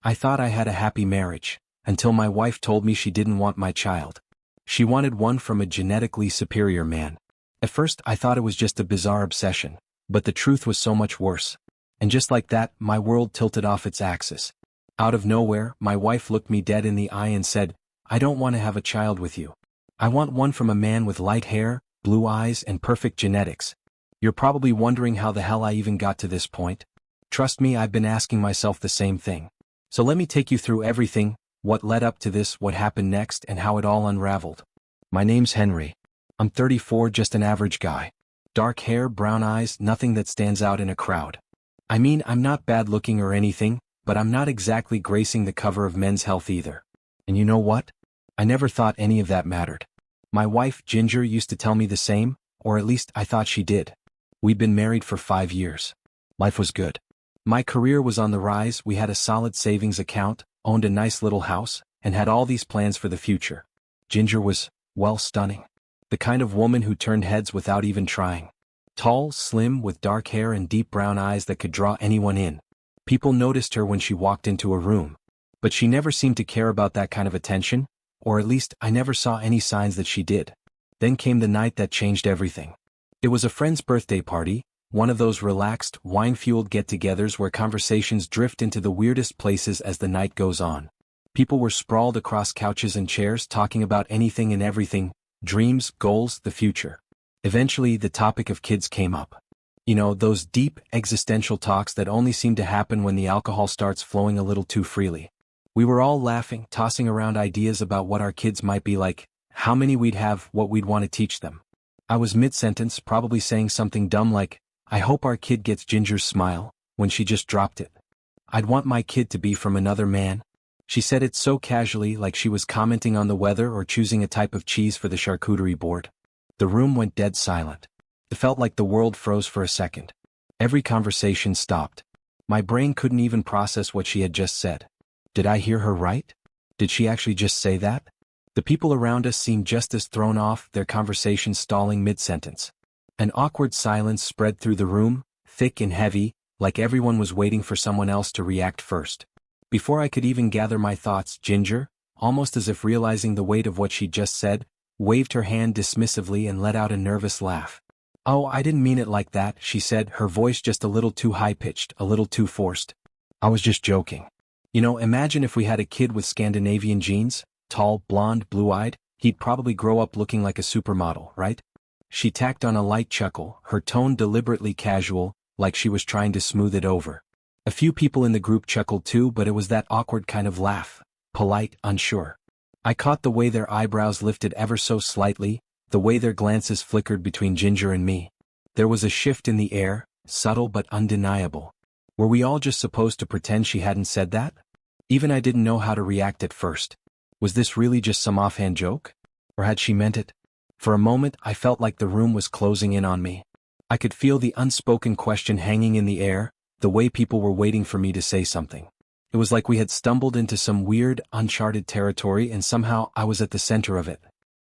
I thought I had a happy marriage, until my wife told me she didn't want my child. She wanted one from a genetically superior man. At first I thought it was just a bizarre obsession, but the truth was so much worse. And just like that, my world tilted off its axis. Out of nowhere, my wife looked me dead in the eye and said, "I don't want to have a child with you. I want one from a man with light hair, blue eyes, and perfect genetics." You're probably wondering how the hell I even got to this point. Trust me, I've been asking myself the same thing. So let me take you through everything, what led up to this, what happened next, and how it all unraveled. My name's Henry. I'm 34, just an average guy. Dark hair, brown eyes, nothing that stands out in a crowd. I mean, I'm not bad looking or anything, but I'm not exactly gracing the cover of Men's Health either. And you know what? I never thought any of that mattered. My wife, Ginger, used to tell me the same, or at least I thought she did. We'd been married for 5 years. Life was good. My career was on the rise, we had a solid savings account, owned a nice little house, and had all these plans for the future. Ginger was, well, stunning. The kind of woman who turned heads without even trying. Tall, slim, with dark hair and deep brown eyes that could draw anyone in. People noticed her when she walked into a room. But she never seemed to care about that kind of attention, or at least I never saw any signs that she did. Then came the night that changed everything. It was a friend's birthday party, one of those relaxed, wine-fueled get-togethers where conversations drift into the weirdest places as the night goes on. People were sprawled across couches and chairs talking about anything and everything, dreams, goals, the future. Eventually, the topic of kids came up. You know, those deep, existential talks that only seem to happen when the alcohol starts flowing a little too freely. We were all laughing, tossing around ideas about what our kids might be like, how many we'd have, what we'd want to teach them. I was mid-sentence, probably saying something dumb like, "I hope our kid gets Ginger's smile," when she just dropped it. "I'd want my kid to be from another man." She said it so casually, like she was commenting on the weather or choosing a type of cheese for the charcuterie board. The room went dead silent. It felt like the world froze for a second. Every conversation stopped. My brain couldn't even process what she had just said. Did I hear her right? Did she actually just say that? The people around us seemed just as thrown off, their conversation stalling mid-sentence. An awkward silence spread through the room, thick and heavy, like everyone was waiting for someone else to react first. Before I could even gather my thoughts, Ginger, almost as if realizing the weight of what she'd just said, waved her hand dismissively and let out a nervous laugh. "Oh, I didn't mean it like that," she said, her voice just a little too high-pitched, a little too forced. "I was just joking. You know, imagine if we had a kid with Scandinavian genes, tall, blonde, blue-eyed, he'd probably grow up looking like a supermodel, right?" She tacked on a light chuckle, her tone deliberately casual, like she was trying to smooth it over. A few people in the group chuckled too, but it was that awkward kind of laugh, polite, unsure. I caught the way their eyebrows lifted ever so slightly, the way their glances flickered between Ginger and me. There was a shift in the air, subtle but undeniable. Were we all just supposed to pretend she hadn't said that? Even I didn't know how to react at first. Was this really just some offhand joke? Or had she meant it? For a moment, I felt like the room was closing in on me. I could feel the unspoken question hanging in the air, the way people were waiting for me to say something. It was like we had stumbled into some weird, uncharted territory and somehow I was at the center of it.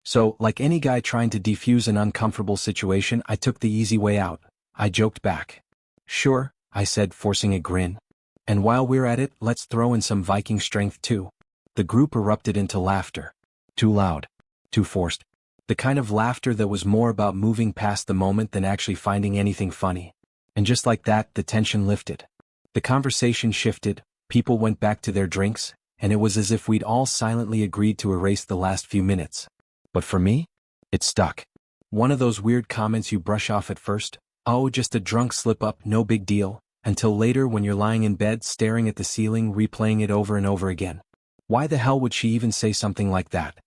So, like any guy trying to defuse an uncomfortable situation, I took the easy way out. I joked back. "Sure," I said, forcing a grin. "And while we're at it, let's throw in some Viking strength too." The group erupted into laughter. Too loud. Too forced. The kind of laughter that was more about moving past the moment than actually finding anything funny. And just like that, the tension lifted. The conversation shifted, people went back to their drinks, and it was as if we'd all silently agreed to erase the last few minutes. But for me, it stuck. One of those weird comments you brush off at first, "Oh, just a drunk slip-up, no big deal," until later when you're lying in bed staring at the ceiling replaying it over and over again. Why the hell would she even say something like that?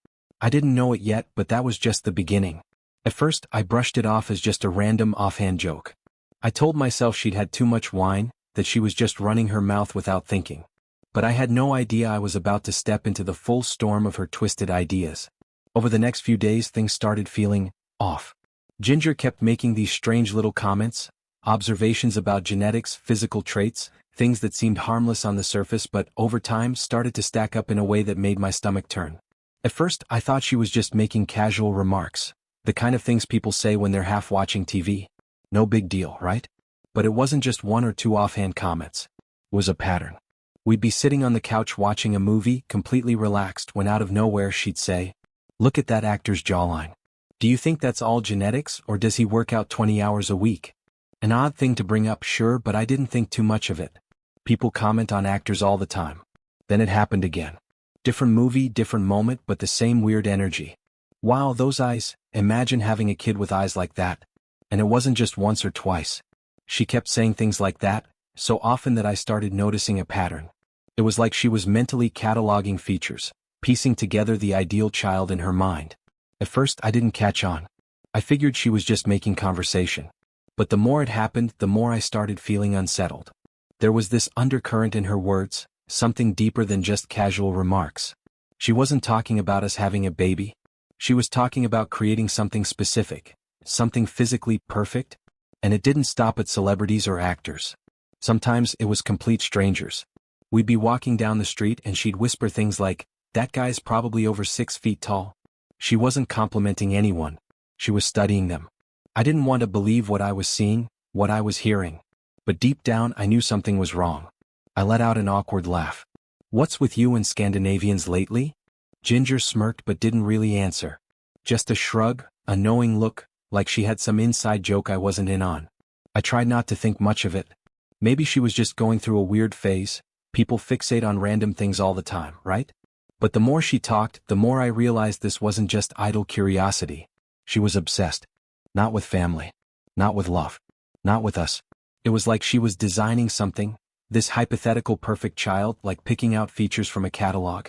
I didn't know it yet, but that was just the beginning. At first, I brushed it off as just a random offhand joke. I told myself she'd had too much wine, that she was just running her mouth without thinking. But I had no idea I was about to step into the full storm of her twisted ideas. Over the next few days, things started feeling off. Ginger kept making these strange little comments, observations about genetics, physical traits, things that seemed harmless on the surface but over time started to stack up in a way that made my stomach turn. At first, I thought she was just making casual remarks, the kind of things people say when they're half watching TV. No big deal, right? But it wasn't just one or two offhand comments. It was a pattern. We'd be sitting on the couch watching a movie, completely relaxed, when out of nowhere she'd say, "Look at that actor's jawline. Do you think that's all genetics, or does he work out 20 hours a week?" An odd thing to bring up, sure, but I didn't think too much of it. People comment on actors all the time. Then it happened again. Different movie, different moment, but the same weird energy. Wow, those eyes, imagine having a kid with eyes like that. And it wasn't just once or twice. She kept saying things like that, so often that I started noticing a pattern. It was like she was mentally cataloging features, piecing together the ideal child in her mind. At first I didn't catch on. I figured she was just making conversation. But the more it happened, the more I started feeling unsettled. There was this undercurrent in her words, something deeper than just casual remarks. She wasn't talking about us having a baby. She was talking about creating something specific, something physically perfect. And it didn't stop at celebrities or actors. Sometimes it was complete strangers. We'd be walking down the street and she'd whisper things like, "That guy's probably over 6 feet tall." She wasn't complimenting anyone. She was studying them. I didn't want to believe what I was seeing, what I was hearing. But deep down I knew something was wrong. I let out an awkward laugh. "What's with you and Scandinavians lately?" Ginger smirked but didn't really answer. Just a shrug, a knowing look, like she had some inside joke I wasn't in on. I tried not to think much of it. Maybe she was just going through a weird phase. People fixate on random things all the time, right? But the more she talked, the more I realized this wasn't just idle curiosity. She was obsessed. Not with family. Not with love. Not with us. It was like she was designing something, this hypothetical perfect child, like picking out features from a catalog.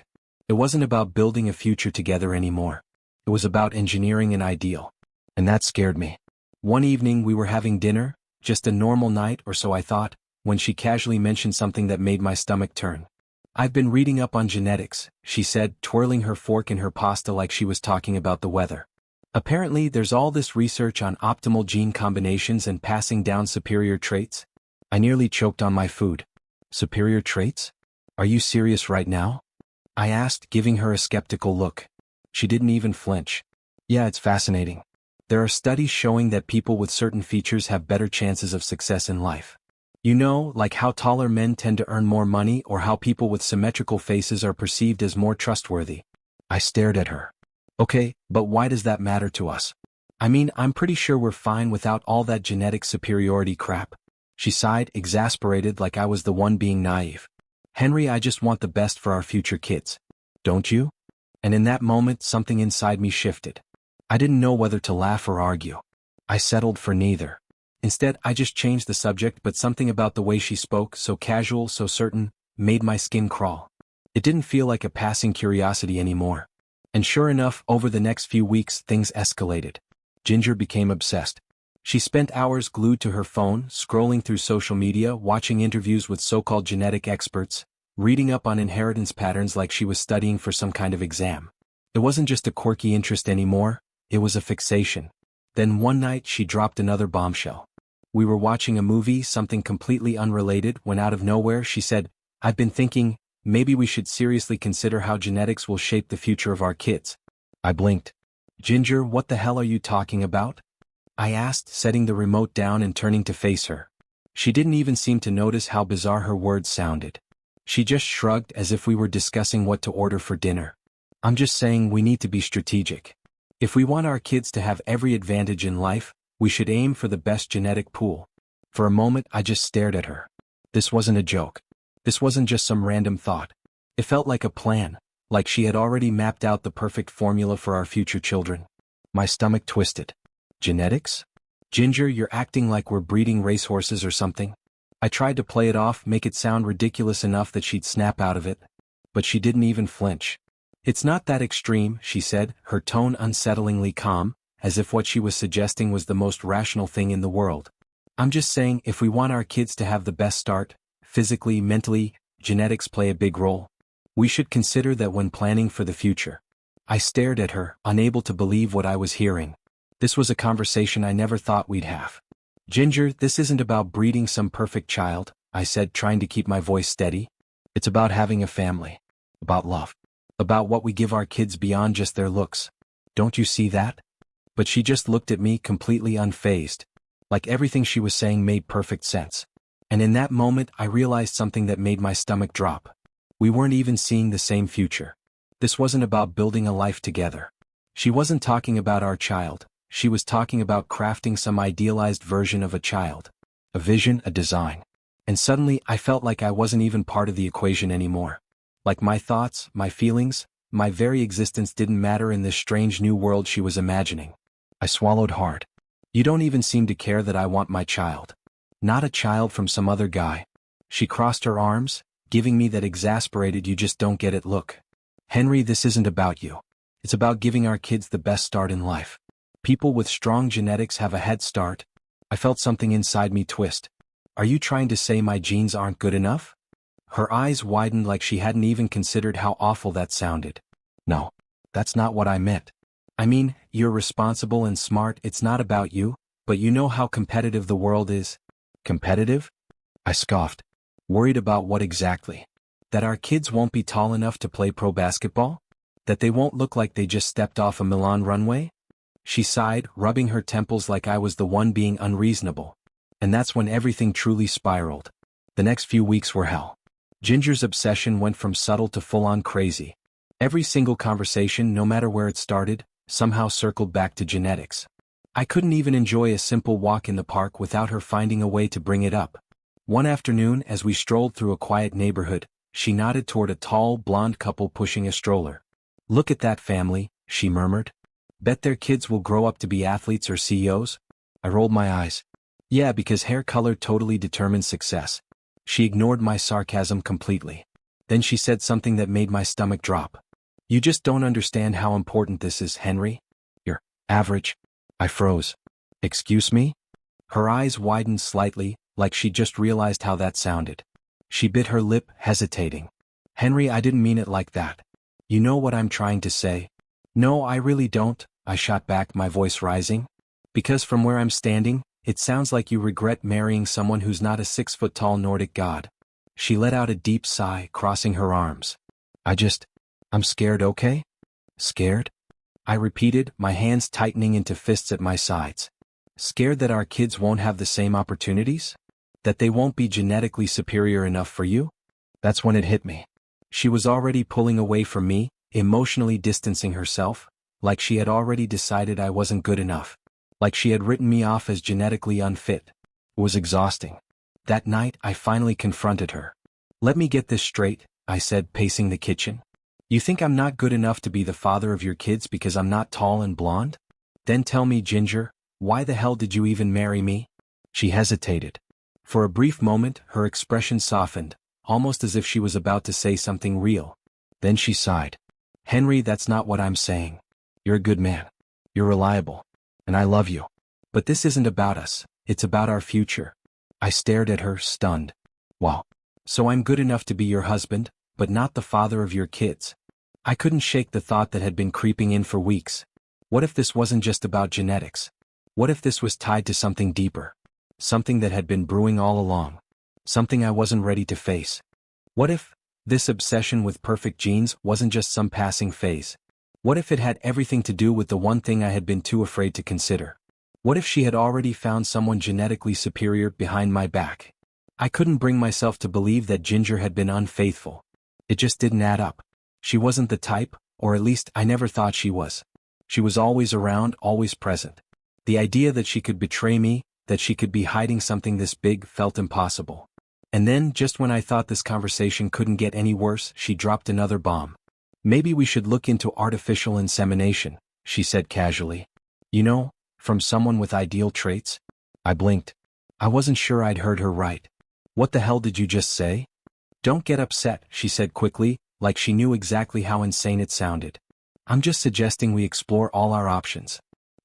It wasn't about building a future together anymore. It was about engineering an ideal. And that scared me. One evening we were having dinner, just a normal night or so I thought, when she casually mentioned something that made my stomach turn. "I've been reading up on genetics," she said, twirling her fork in her pasta like she was talking about the weather. "Apparently there's all this research on optimal gene combinations and passing down superior traits." I nearly choked on my food. "Superior traits? Are you serious right now?" I asked, giving her a skeptical look. She didn't even flinch. "Yeah, it's fascinating. There are studies showing that people with certain features have better chances of success in life. You know, like how taller men tend to earn more money or how people with symmetrical faces are perceived as more trustworthy." I stared at her. "Okay, but why does that matter to us? I mean, I'm pretty sure we're fine without all that genetic superiority crap." She sighed, exasperated, like I was the one being naive. "Henry, I just want the best for our future kids. Don't you?" And in that moment something inside me shifted. I didn't know whether to laugh or argue. I settled for neither. Instead, I just changed the subject, but something about the way she spoke, so casual, so certain, made my skin crawl. It didn't feel like a passing curiosity anymore. And sure enough, over the next few weeks, things escalated. Ginger became obsessed. She spent hours glued to her phone, scrolling through social media, watching interviews with so-called genetic experts, reading up on inheritance patterns like she was studying for some kind of exam. It wasn't just a quirky interest anymore, it was a fixation. Then one night she dropped another bombshell. We were watching a movie, something completely unrelated, when out of nowhere she said, "I've been thinking, maybe we should seriously consider how genetics will shape the future of our kids." I blinked. "Ginger, what the hell are you talking about?" I asked, setting the remote down and turning to face her. She didn't even seem to notice how bizarre her words sounded. She just shrugged as if we were discussing what to order for dinner. "I'm just saying we need to be strategic. If we want our kids to have every advantage in life, we should aim for the best genetic pool." For a moment I just stared at her. This wasn't a joke. This wasn't just some random thought. It felt like a plan, like she had already mapped out the perfect formula for our future children. My stomach twisted. "Genetics? Ginger, you're acting like we're breeding racehorses or something." I tried to play it off, make it sound ridiculous enough that she'd snap out of it. But she didn't even flinch. "It's not that extreme," she said, her tone unsettlingly calm, as if what she was suggesting was the most rational thing in the world. "I'm just saying, if we want our kids to have the best start, physically, mentally, genetics play a big role. We should consider that when planning for the future." I stared at her, unable to believe what I was hearing. This was a conversation I never thought we'd have. "Ginger, this isn't about breeding some perfect child," I said, trying to keep my voice steady. "It's about having a family. About love. About what we give our kids beyond just their looks. Don't you see that?" But she just looked at me, completely unfazed. Like everything she was saying made perfect sense. And in that moment I realized something that made my stomach drop. We weren't even seeing the same future. This wasn't about building a life together. She wasn't talking about our child, she was talking about crafting some idealized version of a child. A vision, a design. And suddenly I felt like I wasn't even part of the equation anymore. Like my thoughts, my feelings, my very existence didn't matter in this strange new world she was imagining. I swallowed hard. You don't even seem to care that I want my child. Not a child from some other guy. She crossed her arms, giving me that exasperated you just don't get it look. Henry, this isn't about you. It's about giving our kids the best start in life. People with strong genetics have a head start. I felt something inside me twist. Are you trying to say my genes aren't good enough? Her eyes widened like she hadn't even considered how awful that sounded. No, that's not what I meant. I mean, you're responsible and smart, it's not about you, but you know how competitive the world is. Competitive? I scoffed. Worried about what exactly? That our kids won't be tall enough to play pro basketball? That they won't look like they just stepped off a Milan runway? She sighed, rubbing her temples like I was the one being unreasonable. And that's when everything truly spiraled. The next few weeks were hell. Ginger's obsession went from subtle to full-on crazy. Every single conversation, no matter where it started, somehow circled back to genetics. I couldn't even enjoy a simple walk in the park without her finding a way to bring it up. One afternoon, as we strolled through a quiet neighborhood, she nodded toward a tall, blonde couple pushing a stroller. Look at that family, she murmured. Bet their kids will grow up to be athletes or CEOs? I rolled my eyes. Yeah, because hair color totally determines success. She ignored my sarcasm completely. Then she said something that made my stomach drop. You just don't understand how important this is, Henry. You're average. I froze. Excuse me? Her eyes widened slightly, like she just realized how that sounded. She bit her lip, hesitating. Henry, I didn't mean it like that. You know what I'm trying to say? No, I really don't, I shot back, my voice rising. Because from where I'm standing, it sounds like you regret marrying someone who's not a 6-foot-tall Nordic god. She let out a deep sigh, crossing her arms. I'm scared, okay? Scared? I repeated, my hands tightening into fists at my sides. Scared that our kids won't have the same opportunities? That they won't be genetically superior enough for you? That's when it hit me. She was already pulling away from me, emotionally distancing herself, like she had already decided I wasn't good enough. Like she had written me off as genetically unfit. It was exhausting. That night, I finally confronted her. Let me get this straight, I said, pacing the kitchen. You think I'm not good enough to be the father of your kids because I'm not tall and blonde? Then tell me, Ginger, why the hell did you even marry me? She hesitated. For a brief moment, her expression softened, almost as if she was about to say something real. Then she sighed. Henry, that's not what I'm saying. You're a good man. You're reliable. And I love you. But this isn't about us, it's about our future. I stared at her, stunned. Wow. So I'm good enough to be your husband, but not the father of your kids. I couldn't shake the thought that had been creeping in for weeks. What if this wasn't just about genetics? What if this was tied to something deeper? Something that had been brewing all along. Something I wasn't ready to face. What if this obsession with perfect genes wasn't just some passing phase? What if it had everything to do with the one thing I had been too afraid to consider? What if she had already found someone genetically superior behind my back? I couldn't bring myself to believe that Ginger had been unfaithful. It just didn't add up. She wasn't the type, or at least I never thought she was. She was always around, always present. The idea that she could betray me, that she could be hiding something this big, felt impossible. And then, just when I thought this conversation couldn't get any worse, she dropped another bomb. Maybe we should look into artificial insemination, she said casually. You know, from someone with ideal traits? I blinked. I wasn't sure I'd heard her right. What the hell did you just say? Don't get upset, she said quickly, like she knew exactly how insane it sounded. I'm just suggesting we explore all our options.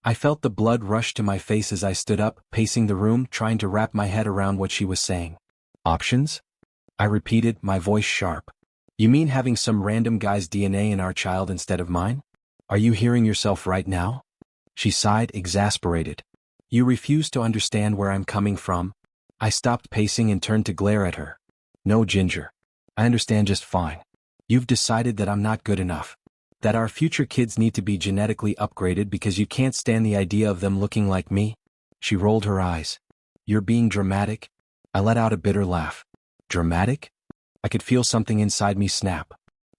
I felt the blood rush to my face as I stood up, pacing the room, trying to wrap my head around what she was saying. Options? I repeated, my voice sharp. You mean having some random guy's DNA in our child instead of mine? Are you hearing yourself right now? She sighed, exasperated. You refuse to understand where I'm coming from? I stopped pacing and turned to glare at her. No, Ginger. I understand just fine. You've decided that I'm not good enough. That our future kids need to be genetically upgraded because you can't stand the idea of them looking like me? She rolled her eyes. You're being dramatic? I let out a bitter laugh. Dramatic? I could feel something inside me snap.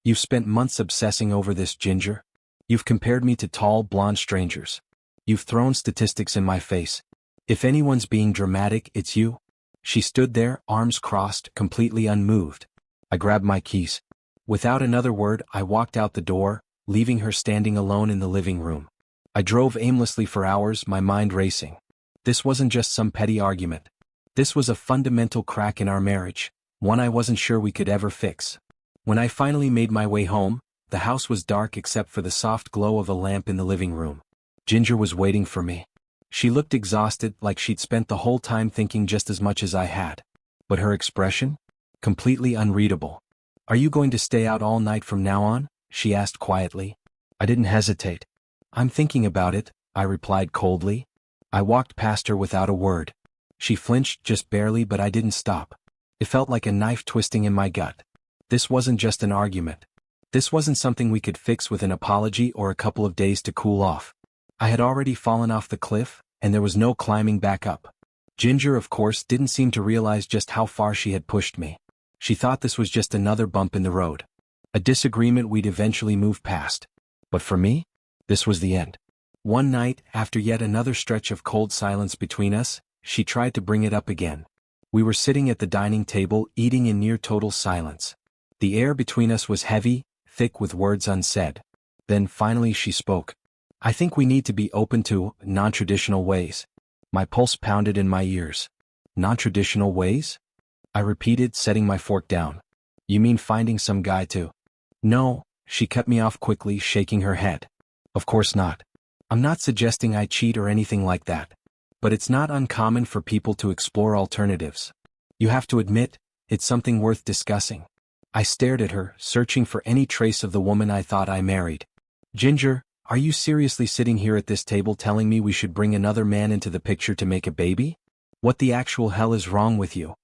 You've spent months obsessing over this, Ginger. You've compared me to tall, blonde strangers. You've thrown statistics in my face. If anyone's being dramatic, it's you. She stood there, arms crossed, completely unmoved. I grabbed my keys. Without another word, I walked out the door, leaving her standing alone in the living room. I drove aimlessly for hours, my mind racing. This wasn't just some petty argument. This was a fundamental crack in our marriage, one I wasn't sure we could ever fix. When I finally made my way home, the house was dark except for the soft glow of a lamp in the living room. Ginger was waiting for me. She looked exhausted, like she'd spent the whole time thinking just as much as I had. But her expression? Completely unreadable. "Are you going to stay out all night from now on?" she asked quietly. I didn't hesitate. "I'm thinking about it," I replied coldly. I walked past her without a word. She flinched just barely, but I didn't stop. It felt like a knife twisting in my gut. This wasn't just an argument. This wasn't something we could fix with an apology or a couple of days to cool off. I had already fallen off the cliff, and there was no climbing back up. Ginger, of course, didn't seem to realize just how far she had pushed me. She thought this was just another bump in the road. A disagreement we'd eventually move past. But for me, this was the end. One night, after yet another stretch of cold silence between us, she tried to bring it up again. We were sitting at the dining table, eating in near total silence. The air between us was heavy, thick with words unsaid. Then finally she spoke. "I think we need to be open to non-traditional ways." My pulse pounded in my ears. Non-traditional ways? I repeated, setting my fork down. "You mean finding some guy to—" "No," she cut me off quickly, shaking her head. "Of course not. I'm not suggesting I cheat or anything like that. But it's not uncommon for people to explore alternatives. You have to admit, it's something worth discussing." I stared at her, searching for any trace of the woman I thought I married. "Ginger, are you seriously sitting here at this table telling me we should bring another man into the picture to make a baby? What the actual hell is wrong with you?"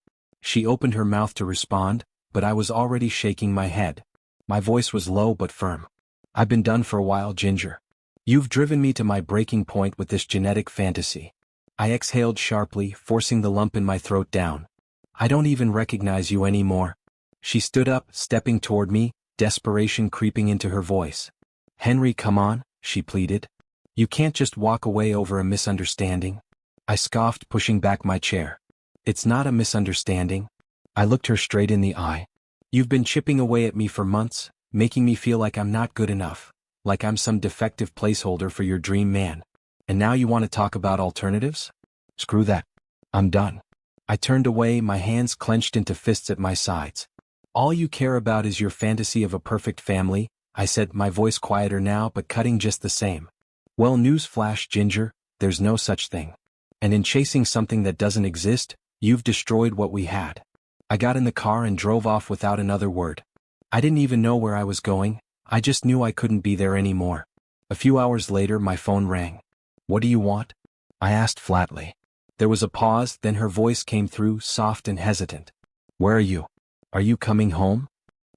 She opened her mouth to respond, but I was already shaking my head. My voice was low but firm. "I've been done for a while, Ginger. You've driven me to my breaking point with this genetic fantasy." I exhaled sharply, forcing the lump in my throat down. "I don't even recognize you anymore." She stood up, stepping toward me, desperation creeping into her voice. "Henry, come on," she pleaded. "You can't just walk away over a misunderstanding." I scoffed, pushing back my chair. "It's not a misunderstanding." I looked her straight in the eye. "You've been chipping away at me for months, making me feel like I'm not good enough, like I'm some defective placeholder for your dream man. And now you want to talk about alternatives? Screw that. I'm done." I turned away, my hands clenched into fists at my sides. "All you care about is your fantasy of a perfect family," I said, my voice quieter now but cutting just the same. "Well, news flash, Ginger, there's no such thing. And in chasing something that doesn't exist, you've destroyed what we had." I got in the car and drove off without another word. I didn't even know where I was going, I just knew I couldn't be there anymore. A few hours later my phone rang. "What do you want?" I asked flatly. There was a pause, then her voice came through, soft and hesitant. "Where are you? Are you coming home?"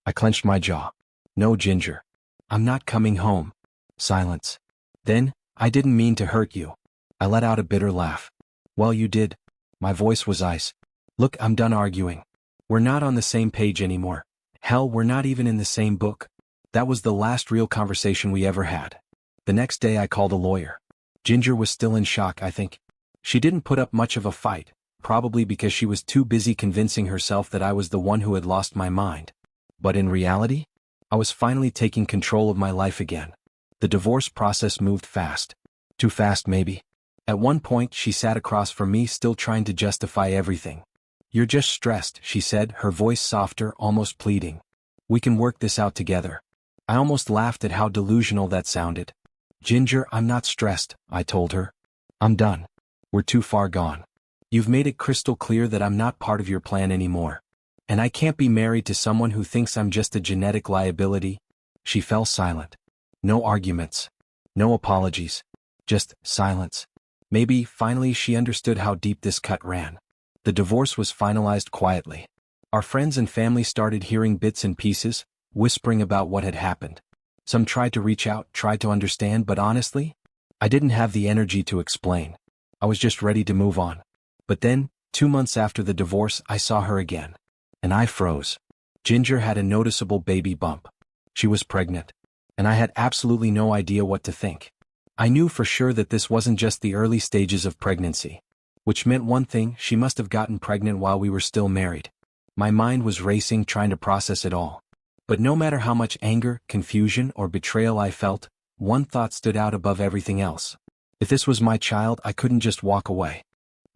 I clenched my jaw. "No, Ginger. I'm not coming home." Silence. Then, "I didn't mean to hurt you." I let out a bitter laugh. "Well, you did." My voice was ice. "Look, I'm done arguing. We're not on the same page anymore. Hell, we're not even in the same book." That was the last real conversation we ever had. The next day I called a lawyer. Ginger was still in shock, I think. She didn't put up much of a fight, probably because she was too busy convincing herself that I was the one who had lost my mind. But in reality, I was finally taking control of my life again. The divorce process moved fast. Too fast, maybe. At one point, she sat across from me, still trying to justify everything. "You're just stressed," she said, her voice softer, almost pleading. "We can work this out together." I almost laughed at how delusional that sounded. "Ginger, I'm not stressed," I told her. "I'm done. We're too far gone. You've made it crystal clear that I'm not part of your plan anymore. And I can't be married to someone who thinks I'm just a genetic liability." She fell silent. No arguments. No apologies. Just silence. Maybe, finally, she understood how deep this cut ran. The divorce was finalized quietly. Our friends and family started hearing bits and pieces, whispering about what had happened. Some tried to reach out, tried to understand, but honestly, I didn't have the energy to explain. I was just ready to move on. But then, 2 months after the divorce, I saw her again. And I froze. Ginger had a noticeable baby bump. She was pregnant. And I had absolutely no idea what to think. I knew for sure that this wasn't just the early stages of pregnancy. Which meant one thing: she must have gotten pregnant while we were still married. My mind was racing, trying to process it all. But no matter how much anger, confusion, or betrayal I felt, one thought stood out above everything else. If this was my child, I couldn't just walk away.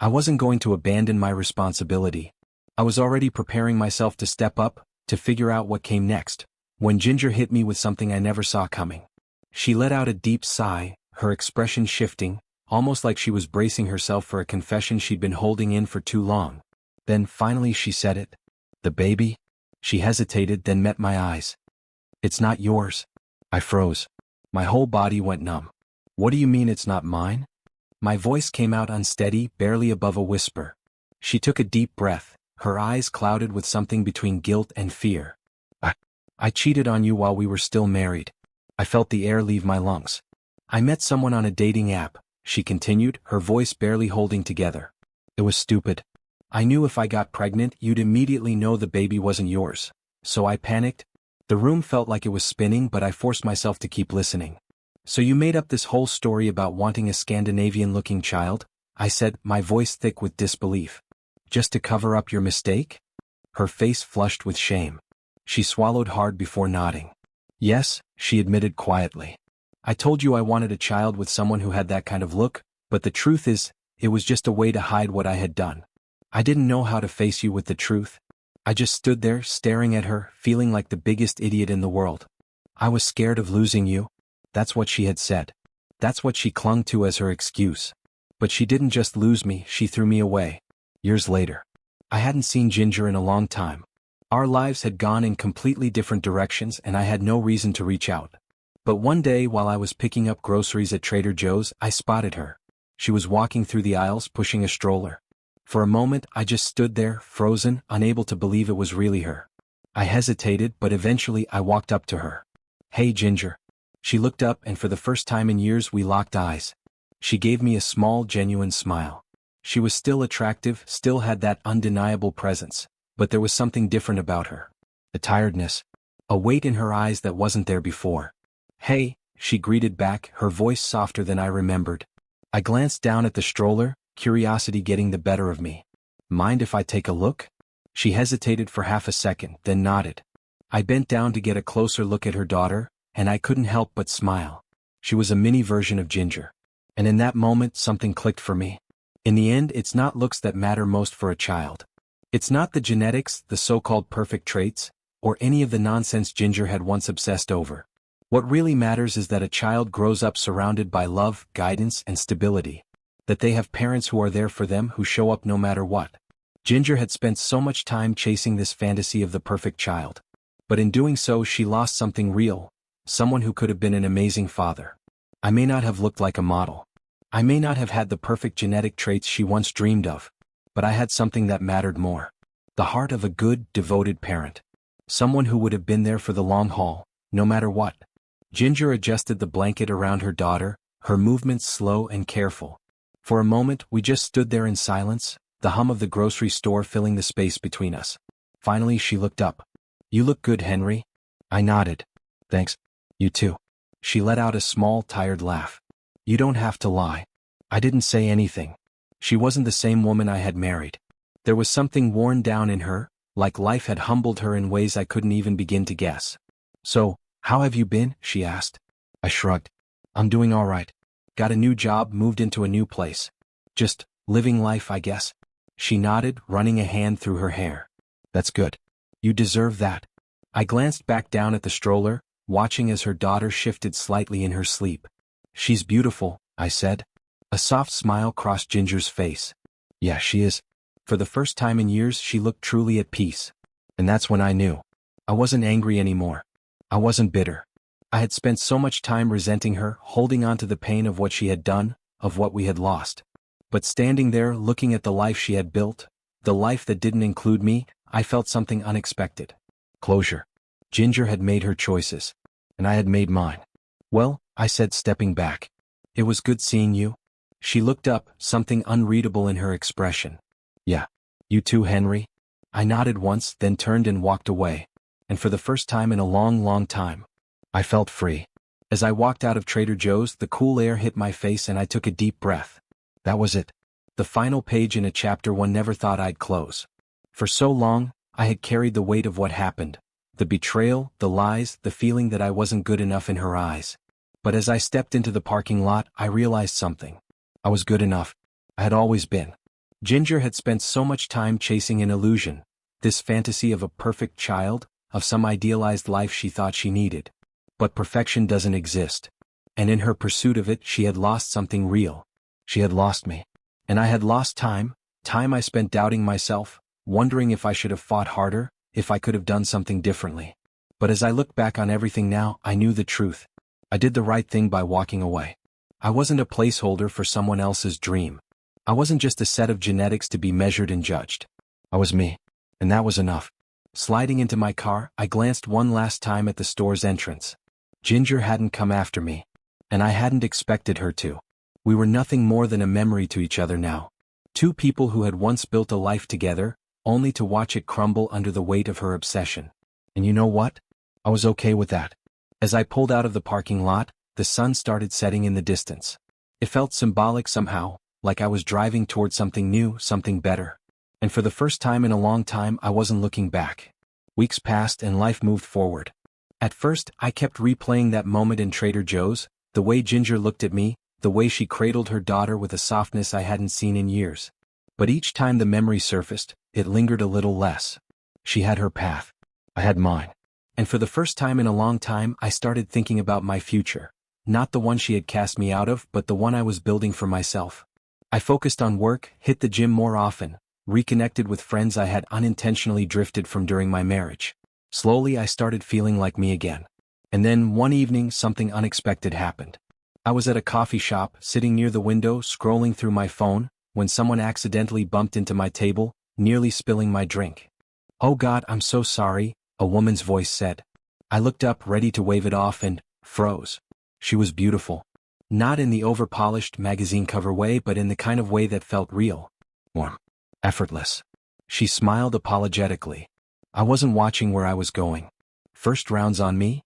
I wasn't going to abandon my responsibility. I was already preparing myself to step up, to figure out what came next, when Ginger hit me with something I never saw coming. She let out a deep sigh, her expression shifting, almost like she was bracing herself for a confession she'd been holding in for too long. Then finally she said it. "The baby?" She hesitated, then met my eyes. "It's not yours." I froze. My whole body went numb. "What do you mean it's not mine?" My voice came out unsteady, barely above a whisper. She took a deep breath, her eyes clouded with something between guilt and fear. I cheated on you while we were still married." I felt the air leave my lungs. "I met someone on a dating app," she continued, her voice barely holding together. "It was stupid. I knew if I got pregnant, you'd immediately know the baby wasn't yours. So I panicked." The room felt like it was spinning, but I forced myself to keep listening. "So you made up this whole story about wanting a Scandinavian-looking child?" I said, my voice thick with disbelief. "Just to cover up your mistake?" Her face flushed with shame. She swallowed hard before nodding. "Yes," she admitted quietly. "I told you I wanted a child with someone who had that kind of look, but the truth is, it was just a way to hide what I had done. I didn't know how to face you with the truth. I just stood there, staring at her, feeling like the biggest idiot in the world. I was scared of losing you." That's what she had said. That's what she clung to as her excuse. But she didn't just lose me, she threw me away. Years later. I hadn't seen Ginger in a long time. Our lives had gone in completely different directions, and I had no reason to reach out. But one day, while I was picking up groceries at Trader Joe's, I spotted her. She was walking through the aisles, pushing a stroller. For a moment, I just stood there, frozen, unable to believe it was really her. I hesitated, but eventually I walked up to her. "Hey, Ginger." She looked up, and for the first time in years we locked eyes. She gave me a small, genuine smile. She was still attractive, still had that undeniable presence, but there was something different about her. A tiredness. A weight in her eyes that wasn't there before. "Hey," she greeted back, her voice softer than I remembered. I glanced down at the stroller, curiosity getting the better of me. "Mind if I take a look?" She hesitated for half a second, then nodded. I bent down to get a closer look at her daughter, and I couldn't help but smile. She was a mini version of Ginger. And in that moment, something clicked for me. In the end, it's not looks that matter most for a child. It's not the genetics, the so-called perfect traits, or any of the nonsense Ginger had once obsessed over. What really matters is that a child grows up surrounded by love, guidance, and stability. That they have parents who are there for them, who show up no matter what. Ginger had spent so much time chasing this fantasy of the perfect child. But in doing so, she lost something real. Someone who could have been an amazing father. I may not have looked like a model. I may not have had the perfect genetic traits she once dreamed of. But I had something that mattered more. The heart of a good, devoted parent. Someone who would have been there for the long haul, no matter what. Ginger adjusted the blanket around her daughter, her movements slow and careful. For a moment, we just stood there in silence, the hum of the grocery store filling the space between us. Finally, she looked up. "You look good, Henry." I nodded. "Thanks. You too." She let out a small, tired laugh. "You don't have to lie." I didn't say anything. She wasn't the same woman I had married. There was something worn down in her, like life had humbled her in ways I couldn't even begin to guess. "So, how have you been?" she asked. I shrugged. "I'm doing all right. Got a new job, moved into a new place. Just living life, I guess." She nodded, running a hand through her hair. "That's good. You deserve that." I glanced back down at the stroller, watching as her daughter shifted slightly in her sleep. "She's beautiful," I said. A soft smile crossed Ginger's face. "Yeah, she is." For the first time in years, she looked truly at peace. And that's when I knew. I wasn't angry anymore. I wasn't bitter. I had spent so much time resenting her, holding on to the pain of what she had done, of what we had lost. But standing there, looking at the life she had built, the life that didn't include me, I felt something unexpected. Closure. Ginger had made her choices. And I had made mine. "Well," I said, stepping back. "It was good seeing you." She looked up, something unreadable in her expression. Yeah. You too, Henry? I nodded once, then turned and walked away. And for the first time in a long, long time, I felt free. As I walked out of Trader Joe's, the cool air hit my face and I took a deep breath. That was it. The final page in a chapter one never thought I'd close. For so long, I had carried the weight of what happened. The betrayal, the lies, the feeling that I wasn't good enough in her eyes. But as I stepped into the parking lot, I realized something. I was good enough. I had always been. Ginger had spent so much time chasing an illusion, this fantasy of a perfect child, of some idealized life she thought she needed. But perfection doesn't exist. And in her pursuit of it, she had lost something real. She had lost me. And I had lost time I spent doubting myself, wondering if I should have fought harder, if I could have done something differently. But as I look back on everything now, I knew the truth. I did the right thing by walking away. I wasn't a placeholder for someone else's dream. I wasn't just a set of genetics to be measured and judged. I was me. And that was enough. Sliding into my car, I glanced one last time at the store's entrance. Ginger hadn't come after me. And I hadn't expected her to. We were nothing more than a memory to each other now. Two people who had once built a life together, only to watch it crumble under the weight of her obsession. And you know what? I was okay with that. As I pulled out of the parking lot, the sun started setting in the distance. It felt symbolic somehow, like I was driving toward something new, something better. And for the first time in a long time, I wasn't looking back. Weeks passed and life moved forward. At first, I kept replaying that moment in Trader Joe's, the way Ginger looked at me, the way she cradled her daughter with a softness I hadn't seen in years. But each time the memory surfaced, it lingered a little less. She had her path. I had mine. And for the first time in a long time, I started thinking about my future. Not the one she had cast me out of, but the one I was building for myself. I focused on work, hit the gym more often, reconnected with friends I had unintentionally drifted from during my marriage. Slowly I started feeling like me again. And then one evening something unexpected happened. I was at a coffee shop, sitting near the window, scrolling through my phone, when someone accidentally bumped into my table, nearly spilling my drink. "Oh God, I'm so sorry," a woman's voice said. I looked up, ready to wave it off, and froze. She was beautiful. Not in the over-polished magazine cover way, but in the kind of way that felt real. Warm. Effortless. She smiled apologetically. I wasn't watching where I was going. "First round's on me?"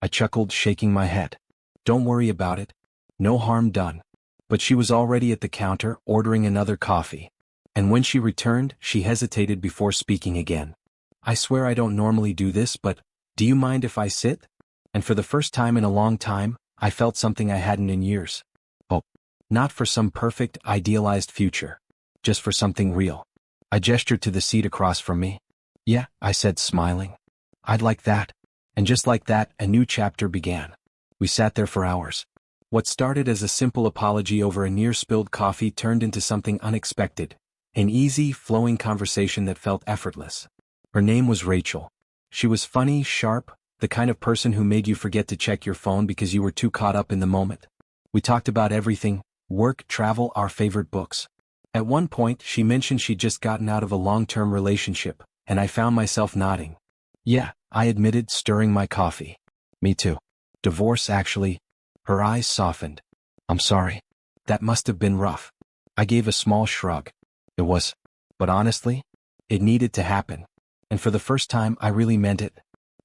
I chuckled, shaking my head. "Don't worry about it. No harm done." But she was already at the counter, ordering another coffee. And when she returned, she hesitated before speaking again. "I swear I don't normally do this, but do you mind if I sit?" And for the first time in a long time, I felt something I hadn't in years. Hope. Not for some perfect, idealized future. Just for something real. I gestured to the seat across from me. "Yeah," I said, smiling. "I'd like that." And just like that, a new chapter began. We sat there for hours. What started as a simple apology over a near-spilled coffee turned into something unexpected. An easy, flowing conversation that felt effortless. Her name was Rachel. She was funny, sharp, the kind of person who made you forget to check your phone because you were too caught up in the moment. We talked about everything: work, travel, our favorite books. At one point, she mentioned she'd just gotten out of a long-term relationship, and I found myself nodding. "Yeah," I admitted, stirring my coffee. "Me too. Divorce, actually." Her eyes softened. "I'm sorry. That must have been rough." I gave a small shrug. "It was. But honestly, it needed to happen. And for the first time, I really meant it.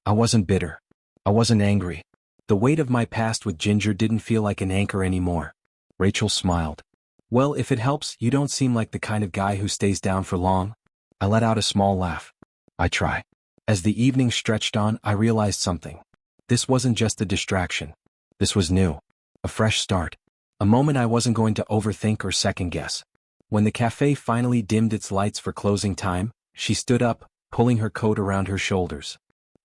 I wasn't bitter. I wasn't angry. The weight of my past with Ginger didn't feel like an anchor anymore." Rachel smiled. "Well, if it helps, you don't seem like the kind of guy who stays down for long." I let out a small laugh. "I try." As the evening stretched on, I realized something. This wasn't just a distraction. This was new. A fresh start. A moment I wasn't going to overthink or second-guess. When the cafe finally dimmed its lights for closing time, she stood up, pulling her coat around her shoulders.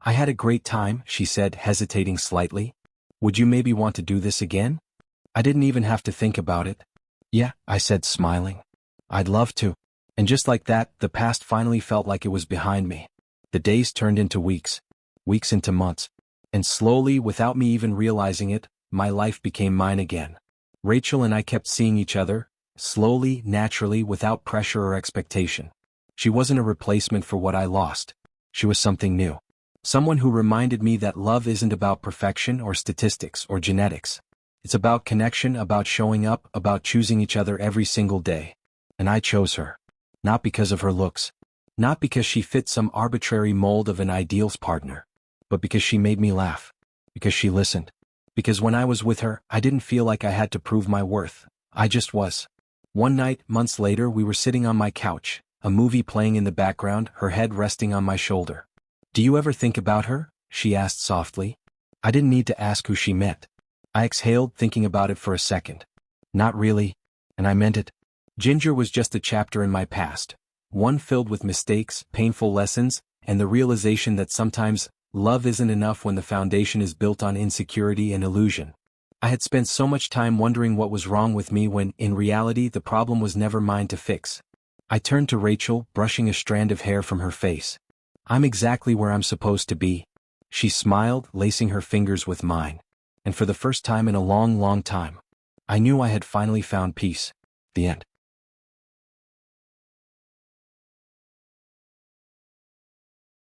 "I had a great time," she said, hesitating slightly. "Would you maybe want to do this again?" I didn't even have to think about it. "Yeah," I said, smiling. "I'd love to." And just like that, the past finally felt like it was behind me. The days turned into weeks. Weeks into months. And slowly, without me even realizing it, my life became mine again. Rachel and I kept seeing each other, slowly, naturally, without pressure or expectation. She wasn't a replacement for what I lost. She was something new. Someone who reminded me that love isn't about perfection or statistics or genetics. It's about connection, about showing up, about choosing each other every single day. And I chose her. Not because of her looks. Not because she fit some arbitrary mold of an ideal partner. But because she made me laugh. Because she listened. Because when I was with her, I didn't feel like I had to prove my worth. I just was. One night, months later, we were sitting on my couch, a movie playing in the background, her head resting on my shoulder. "Do you ever think about her?" she asked softly. I didn't need to ask who she meant. I exhaled, thinking about it for a second. Not really. And I meant it. Ginger was just a chapter in my past. One filled with mistakes, painful lessons, and the realization that sometimes love isn't enough when the foundation is built on insecurity and illusion. I had spent so much time wondering what was wrong with me when, in reality, the problem was never mine to fix. I turned to Rachel, brushing a strand of hair from her face. "I'm exactly where I'm supposed to be." She smiled, lacing her fingers with mine. And for the first time in a long, long time, I knew I had finally found peace. The end.